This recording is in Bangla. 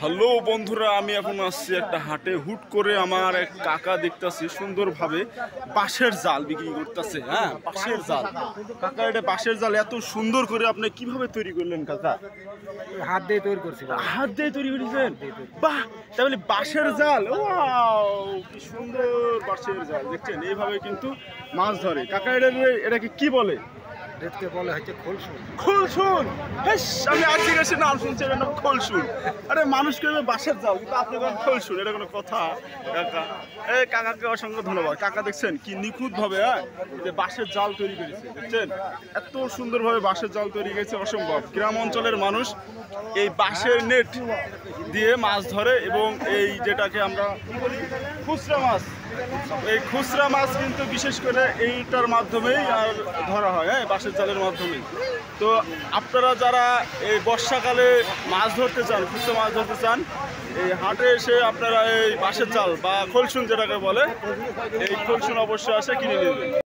হ্যালো বন্ধুরা, আমি এখন আসছি একটা হাটে। হুট করে আমার এক কাকা দেখতেছি সুন্দরভাবে বাঁশের জাল বিক্রি করতেছে। হ্যাঁ, বাঁশের জাল। কাকা, এটা বাঁশের জাল এত সুন্দর করে আপনি কিভাবে তৈরি করলেন কাকা? হাত দিয়ে তৈরি করছি। হাত দিয়ে তৈরি করেছেন? বাহ, তাহলে বাঁশের জাল। ওয়াও, কি সুন্দর বাঁশের জাল! দেখছেন, এইভাবে কিন্তু মাছ ধরে কাকা। এটাকে কি বলে? এটাকে বলে হচ্ছে খোলসুল। খোলসুল? আমি আজকে গেছি নাম শুনছি এটার নাম খোলসুল। আরে মানুষ কেউ বাঁশের জাল, কিন্তু আপনি বলেন খোলসুল, এটা কোনো কথা কাকা? এই কাকাকে অসংখ্য ধন্যবাদ। কাকা দেখছেন কি নিখুঁত ভাবে যে বাঁশের জাল তৈরি করেছে। দেখছেন এত সুন্দরভাবে বাঁশের জাল তৈরি করেছে, অসম্ভব। গ্রাম অঞ্চলের মানুষ এই বাঁশের নেট দিয়ে মাছ ধরে, এবং এই যেটাকে আমরা কি বলি খুচরা মাছ, এই খুচরা মাছ কিন্তু বিশেষ করে এইটার মাধ্যমেই আর ধরা হয়, হ্যাঁ, বাঁশের জালের মাধ্যমেই। তো আপনারা যারা এই বর্ষাকালে মাছ ধরতে চান, খুচরা মাছ ধরতে চান, এই হাটে এসে আপনারা এই বাঁশের জাল বা খোলসুল যেটাকে বলে, এই খোলসুল অবশ্যই আসে কিনে নেবেন।